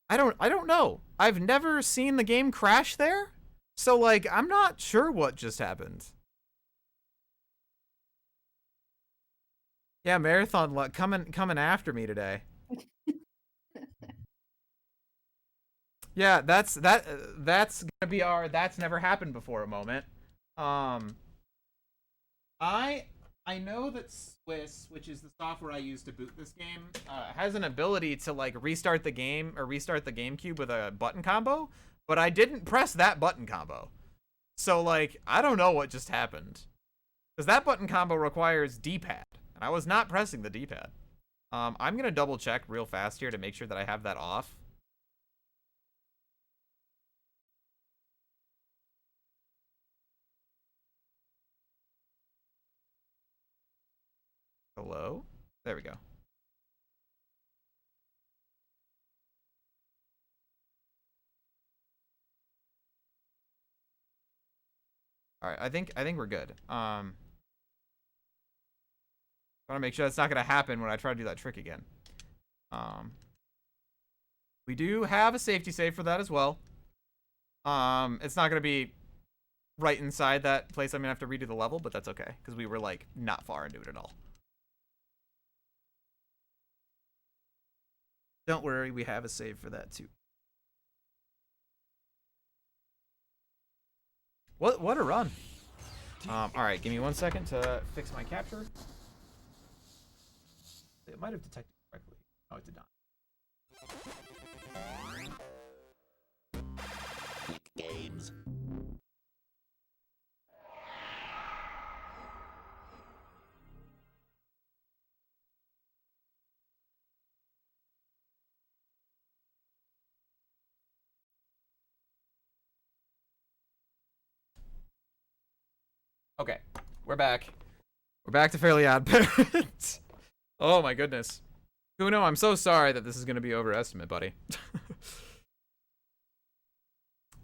I don't know. I've never seen the game crash there. So like, I'm not sure what just happened. Yeah, marathon luck coming after me today. Yeah, that's gonna be our that's never happened before moment. I know that Swiss, which is the software I use to boot this game, has an ability to like restart the game or restart the GameCube with a button combo, but I didn't press that button combo. So like, I don't know what just happened. Because that button combo requires D-pad, and I was not pressing the D-pad. I'm gonna double check real fast here to make sure that I have that off. Hello? There we go. All right, I think we're good. I want to make sure that's not going to happen when I try to do that trick again. We do have a safety save for that as well. It's not going to be right inside that place. I'm going to have to redo the level, but that's okay because we were like not far into it at all. Don't worry, we have a save for that too. What a run. All right, give me 1 second to fix my capture. It might have detected correctly. Oh, it did not. Games. Okay, we're back. We're back to Fairly Odd Parents. Oh my goodness. Kuno, I'm so sorry that this is going to be overestimate, buddy.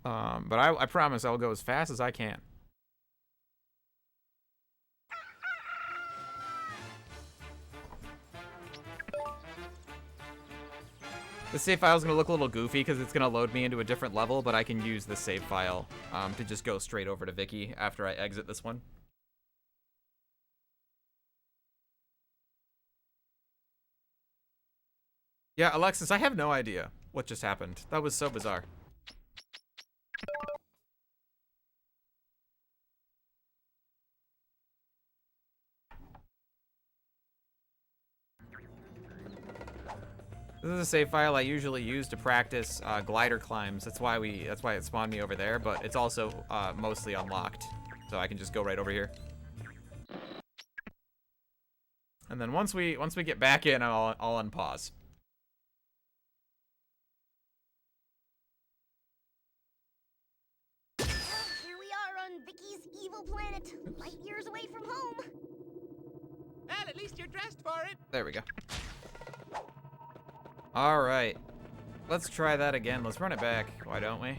But I promise I'll go as fast as I can. The save file is going to look a little goofy because it's going to load me into a different level, but I can use this save file to just go straight over to Vicky after I exit this one. Yeah, Alexis, I have no idea what just happened. That was so bizarre. This is a save file I usually use to practice glider climbs. That's why it spawned me over there, but it's also mostly unlocked. So I can just go right over here. And then once we get back in, I'll unpause. Here we are on Vicky's evil planet, light years away from home. Well, at least you're dressed for it. There we go. All right, let's try that again. Let's run it back. Why don't we?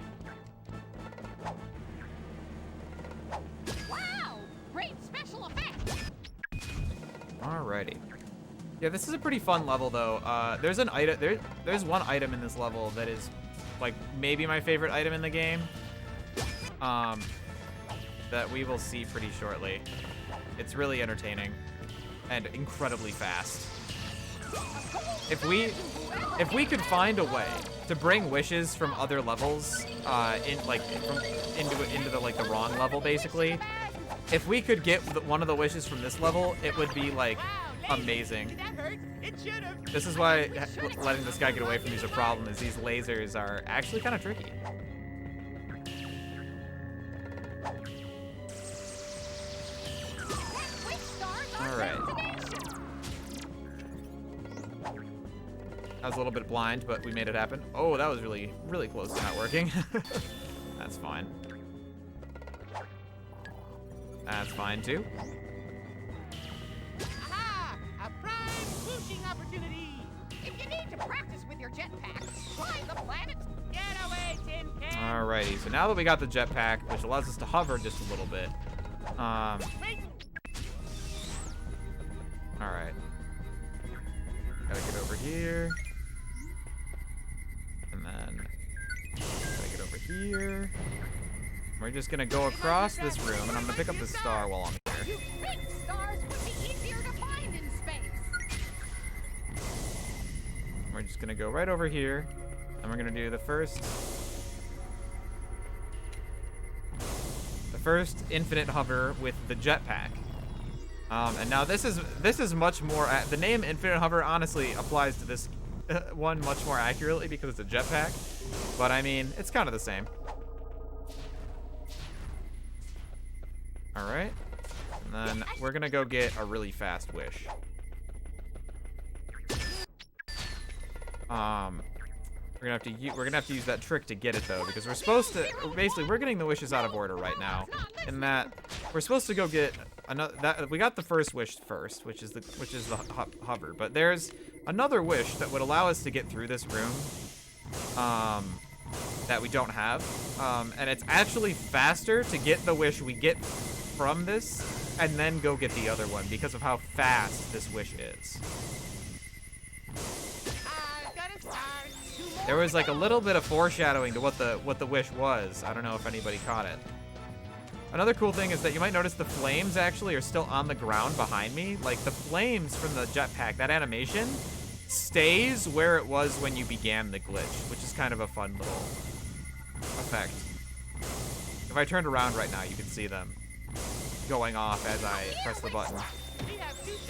Wow! Great special effects! Alrighty. Yeah, this is a pretty fun level though. There's an item. There's one item in this level that is, like, maybe my favorite item in the game. That we will see pretty shortly. It's really entertaining and incredibly fast. If we could find a way to bring wishes from other levels into the wrong level, basically, if we could get one of the wishes from this level, it would be like amazing. That hurt. It should have. This is why letting this guy get away from these a problem, is these lasers are actually kind of tricky. All right. I was a little bit blind, but we made it happen. Oh, that was really, really close to not working. That's fine. That's fine, too. Aha! A prime swooshing opportunity. If you need to practice with your jetpack, fly the planets. Get away, Tin Can. Alrighty, so now that we got the jetpack, which allows us to hover just a little bit. Wait. Alright. Gotta get over here. And then gotta get over here. We're just gonna go across this room, and I'm gonna pick up this star while I'm here. You think stars would be easier to find in space? We're just gonna go right over here, and we're gonna do the first infinite hover with the jetpack. And now this is much more. The name Infinite Hover honestly applies to this one much more accurately because it's a jetpack. But I mean, it's kind of the same. All right, and then we're gonna go get a really fast wish. We're gonna have to use that trick to get it though, because we're supposed to basically we're getting the wishes out of order right now, in that we're supposed to go get another. We got the first wish first, which is the hover, but there's another wish that would allow us to get through this room, that we don't have, and it's actually faster to get the wish we get from this and then go get the other one because of how fast this wish is. There was like a little bit of foreshadowing to what the wish was. I don't know if anybody caught it. Another cool thing is that you might notice the flames actually are still on the ground behind me. Like the flames from the jetpack, that animation stays where it was when you began the glitch, which is kind of a fun little effect. If I turned around right now, you can see them going off as I press the button.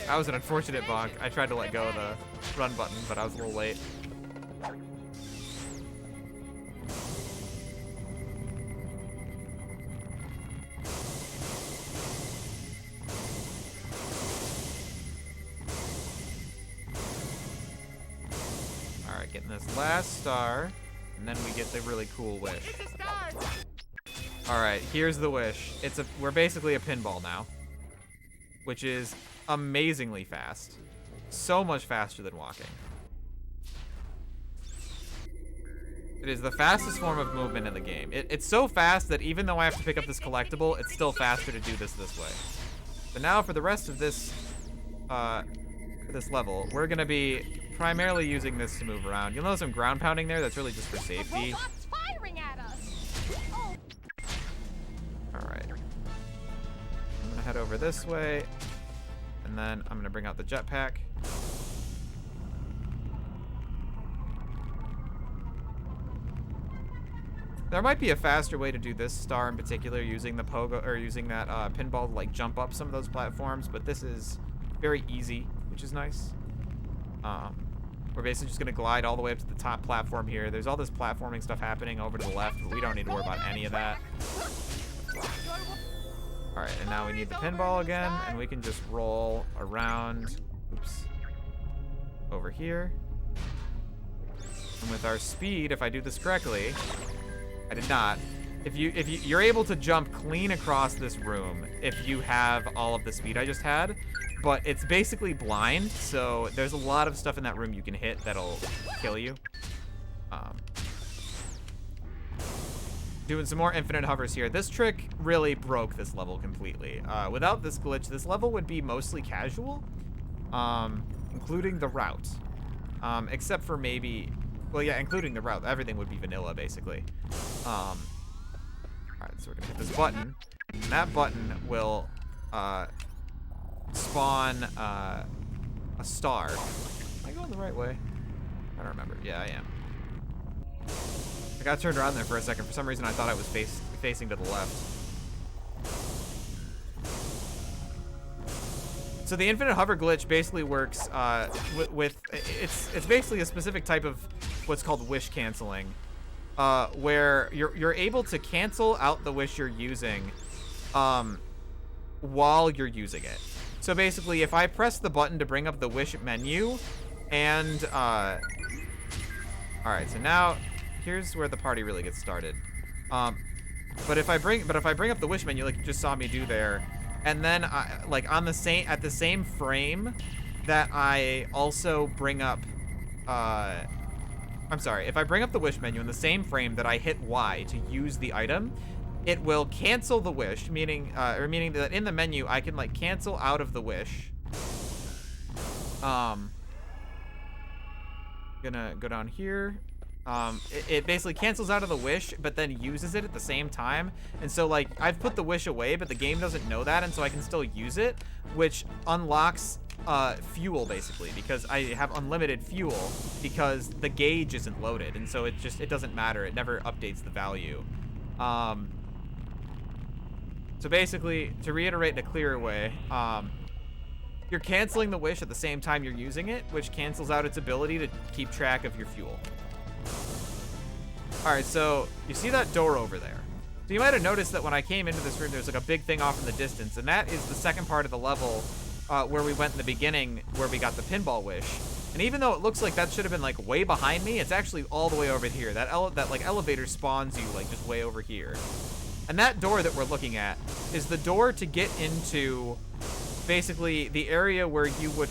That was an unfortunate bonk. I tried to let go of the run button, but I was a little late. Alright, getting this last star, and then we get the really cool wish. Alright, here's the wish. We're basically a pinball now, which is amazingly fast. So much faster than walking. It is the fastest form of movement in the game. It's so fast that even though I have to pick up this collectible, it's still faster to do this way. So now for the rest of this level, we're gonna be primarily using this to move around. You'll notice some ground pounding there. That's really just for safety. Robots firing at us. Oh. All right. I'm gonna head over this way, and then I'm gonna bring out the jetpack. There might be a faster way to do this star in particular, using the pogo or using that pinball to like jump up some of those platforms, but this is very easy, which is nice. We're basically just gonna glide all the way up to the top platform here. There's all this platforming stuff happening over to the left, but we don't need to worry about any of that. All right, and now we need the pinball again, and we can just roll around. Oops. Over here. And with our speed, if I do this correctly. I did not. You're able to jump clean across this room if you have all of the speed I just had, but it's basically blind, so there's a lot of stuff in that room you can hit that'll kill you. Doing some more infinite hovers here. This trick really broke this level completely. Without this glitch, this level would be mostly casual, including the route, except for maybe. Well, yeah, including the route. Everything would be vanilla, basically. All right, so we're gonna hit this button, and that button will spawn a star. Am I going the right way? I don't remember. Yeah, I am. I got turned around there for a second. For some reason, I thought I was facing to the left. So the infinite hover glitch basically works it's basically a specific type of what's called wish canceling, where you're able to cancel out the wish you're using while you're using it. So basically, if I press the button to bring up the wish menu, and all right, so now here's where the party really gets started. But if I bring up the wish menu, like you just saw me do there. And then, at the same frame that I also bring up, I'm sorry, if I bring up the wish menu in the same frame that I hit Y to use the item, it will cancel the wish, meaning that in the menu I can like cancel out of the wish. Gonna go down here. It basically cancels out of the wish, but then uses it at the same time. And so, like, I've put the wish away, but the game doesn't know that, and so I can still use it, which unlocks fuel, basically, because I have unlimited fuel because the gauge isn't loaded, and so it doesn't matter. It never updates the value. So basically, to reiterate in a clearer way, you're canceling the wish at the same time you're using it, which cancels out its ability to keep track of your fuel. All right, so you see that door over there. So you might have noticed that when I came into this room, there's like a big thing off in the distance, and that is the second part of the level where we went in the beginning, where we got the pinball wish. And even though it looks like that should have been like way behind me, it's actually all the way over here. That like elevator spawns you like just way over here. And that door that we're looking at is the door to get into basically the area where you would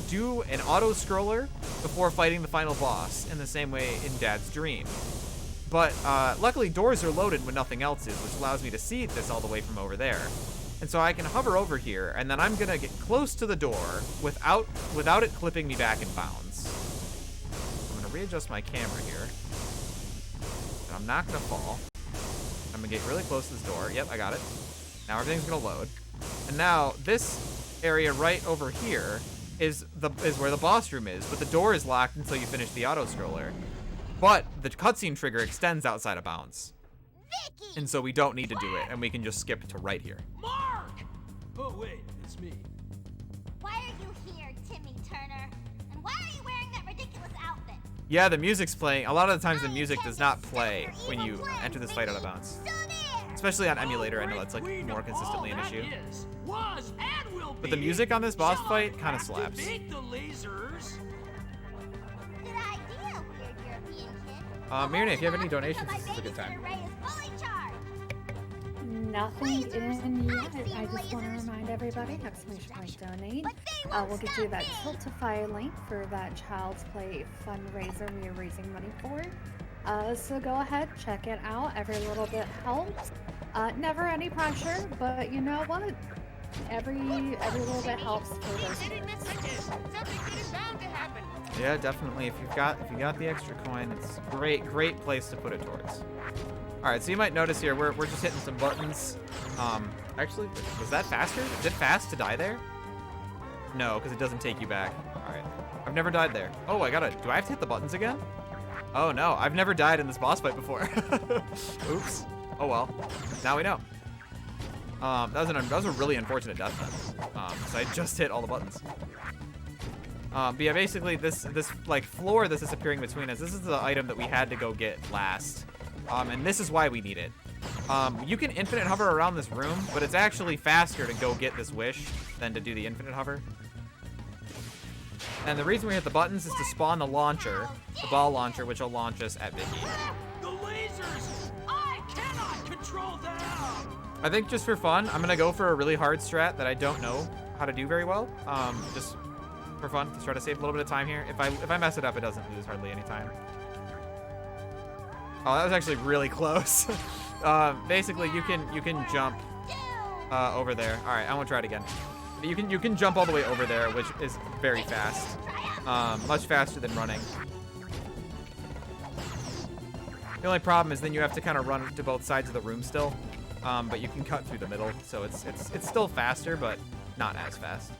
do an auto scroller before fighting the final boss, in the same way in Dad's dream. But luckily doors are loaded when nothing else is, which allows me to see this all the way from over there. And so I can hover over here, and then I'm gonna get close to the door without it clipping me back in bounds. I'm gonna readjust my camera here, and I'm not gonna fall. I'm gonna get really close to this door. Yep, I got it. Now everything's gonna load. And now this area right over here is where the boss room is, but the door is locked until you finish the auto scroller. But the cutscene trigger extends outside of bounds. Vicky! And so we don't need to do it, and we can just skip to right here. Mark! Oh, wait, it's me. Why are you here, Timmy Turner? And why are you wearing that ridiculous outfit? Yeah, the music's playing. A lot of the times the music does not play when you enter this fight out of bounds. Especially on emulator, I know that's like more consistently an issue. But the music on this boss fight kind of slaps. Good idea, weird European kid. Myrna, if you have any donations, this is a good time. Nothing in yet. I just want to remind everybody, !donate. We'll get you that Tiltify link for that Child's Play fundraiser we are raising money for. So go ahead, check it out. Every little bit helps. Never any pressure, but you know what? Every little bit helps for those. happened. Yeah, definitely. If you got the extra coin, it's a great place to put it towards. All right, so you might notice here we're just hitting some buttons. Actually, was that faster? Is it fast to die there? No, because it doesn't take you back. All right, I've never died there. Oh, do I have to hit the buttons again? Oh no, I've never died in this boss fight before. Oops. Oh well, now we know. That was a really unfortunate death then. So I just hit all the buttons. But yeah, basically this like floor this is appearing between us. This is the item that we had to go get last. And this is why we need it. You can infinite hover around this room, but it's actually faster to go get this wish than to do the infinite hover. And the reason we hit the buttons is to spawn the launcher, the ball launcher, which will launch us at Vicky. The lasers! I cannot control them! I think just for fun, I'm gonna go for a really hard strat that I don't know how to do very well. Just for fun, to try to save a little bit of time here. If I mess it up, it doesn't lose hardly any time. Oh, that was actually really close. Basically, you can jump over there. All right, I won't try it again. You can jump all the way over there, which is very fast, much faster than running. The only problem is then you have to kind of run to both sides of the room still, but you can cut through the middle, so it's still faster, but not as fast.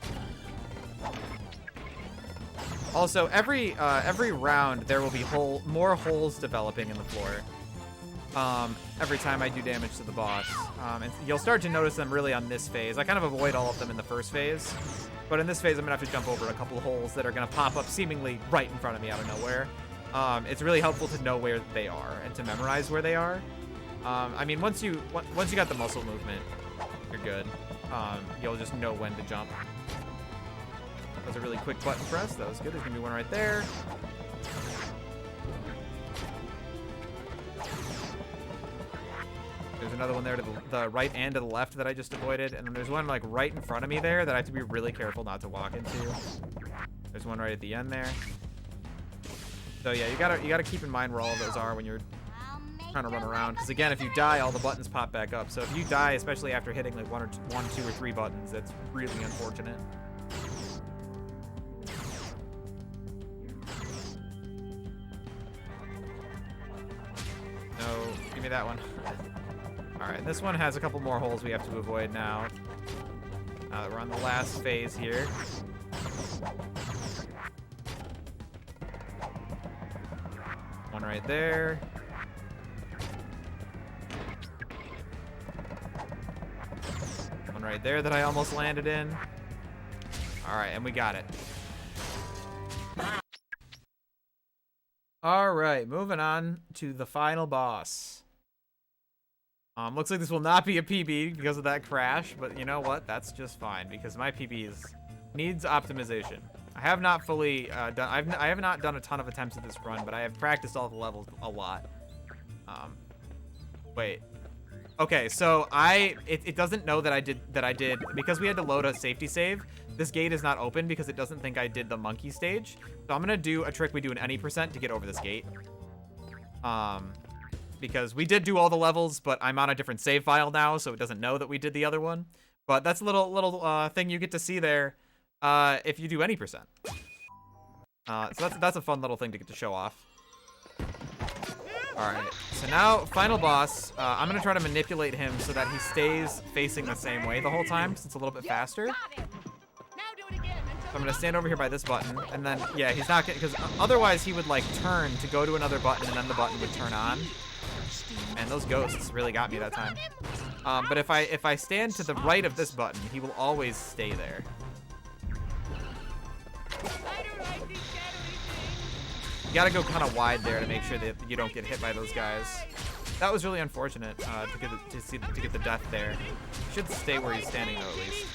Also, every round there will be more holes developing in the floor. Every time I do damage to the boss. And you'll start to notice them really on this phase. I kind of avoid all of them in the first phase, but in this phase I'm gonna have to jump over a couple of holes that are gonna pop up seemingly right in front of me out of nowhere. It's really helpful to know where they are and to memorize where they are. I mean, once you got the muscle movement, you're good. You'll just know when to jump. That was a really quick button press. That was good. There's gonna be one right there. There's another one there to the right and to the left that I just avoided, and then there's one like right in front of me there that I have to be really careful not to walk into. There's one right at the end there. So yeah, you gotta keep in mind where all of those are when you're trying to run around, because again, if you die, all the buttons pop back up. So if you die, especially after hitting like one, two, or three buttons, that's really unfortunate. No, give me that one. Alright, this one has a couple more holes we have to avoid now. Now that we're on the last phase here. One right there. One right there that I almost landed in. Alright, and we got it. Alright, moving on to the final boss. Looks like this will not be a PB because of that crash, but you know what? That's just fine because my PB needs optimization. I have not fully done. I have not done a ton of attempts at this run, but I have practiced all the levels a lot. Wait. Okay, so it doesn't know that I did because we had to load a safety save. This gate is not open because it doesn't think I did the monkey stage. So I'm gonna do a trick we do in any percent to get over this gate. Because we did do all the levels, but I'm on a different save file now, so it doesn't know that we did the other one. But that's a little thing you get to see there if you do any percent. So that's a fun little thing to get to show off. All right, so now final boss. I'm gonna try to manipulate him so that he stays facing the same way the whole time, since it's a little bit faster. So I'm gonna stand over here by this button, and then yeah, he's not getting, because otherwise he would like turn to go to another button, and then the button would turn on. And those ghosts really got me that time. But if I stand to the right of this button, he will always stay there. You gotta go kind of wide there to make sure that you don't get hit by those guys. That was really unfortunate to get the death there. Should stay where he's standing though, at least.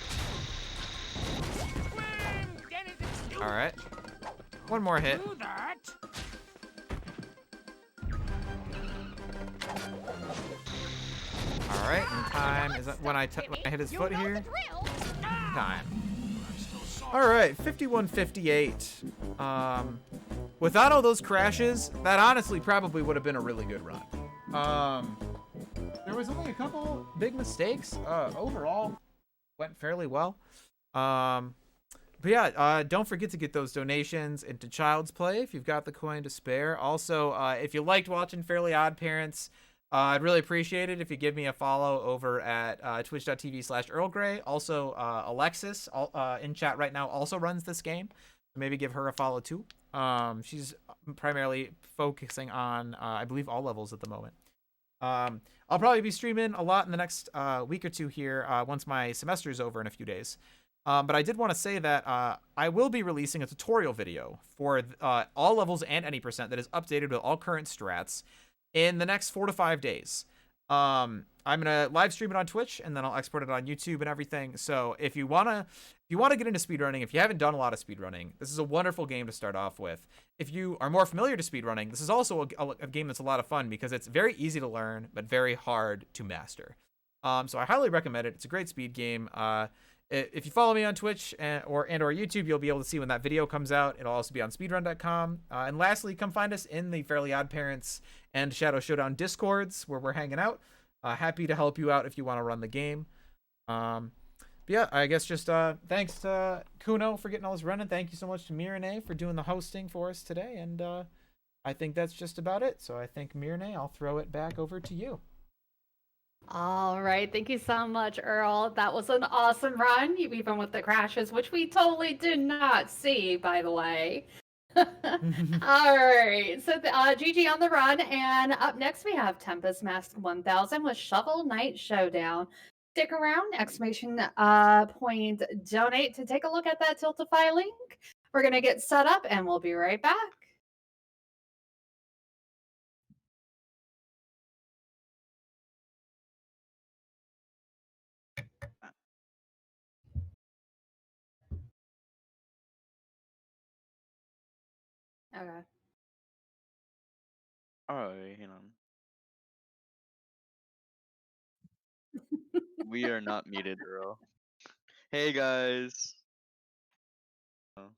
All right, one more hit. All right, and time is when I hit his foot here. Time. All right, 51:58. Without all those crashes, that honestly probably would have been a really good run. There was only a couple big mistakes. Overall, went fairly well. But yeah, don't forget to get those donations into Child's Play if you've got the coin to spare. Also, if you liked watching Fairly Odd Parents, I'd really appreciate it if you give me a follow over at twitch.tv/Earlgray. Also, Alexis in chat right now also runs this game. So maybe give her a follow too. She's primarily focusing on, I believe, all levels at the moment. I'll probably be streaming a lot in the next week or two here once my semester is over in a few days. But I did want to say that I will be releasing a tutorial video for all levels and any percent that is updated with all current strats in the next 4 to 5 days. I'm gonna live stream it on Twitch and then I'll export it on YouTube and everything. So if you wanna get into speedrunning, if you haven't done a lot of speedrunning, this is a wonderful game to start off with. If you are more familiar to speedrunning, this is also a game that's a lot of fun because it's very easy to learn but very hard to master. So I highly recommend it. It's a great speed game. If you follow me on Twitch or YouTube, you'll be able to see when that video comes out. It'll also be on speedrun.com. And lastly, come find us in the Fairly Odd Parents and Shadow Showdown Discords where we're hanging out. Happy to help you out if you want to run the game. But yeah, I guess just thanks to Kuno for getting all this running. Thank you so much to Mirane for doing the hosting for us today. And I think that's just about it. So I think, Mirane, I'll throw it back over to you. All right, thank you so much, Earl. That was an awesome run, even with the crashes, which we totally did not see, by the way. All right, so GG on the run, and up next we have Tempest Mask 1000 with Shovel Knight Showdown. Stick around, point donate to take a look at that Tiltify link. We're gonna get set up, and we'll be right back. Okay. Alright, hang on. We are not muted, Earl. Hey guys. Oh.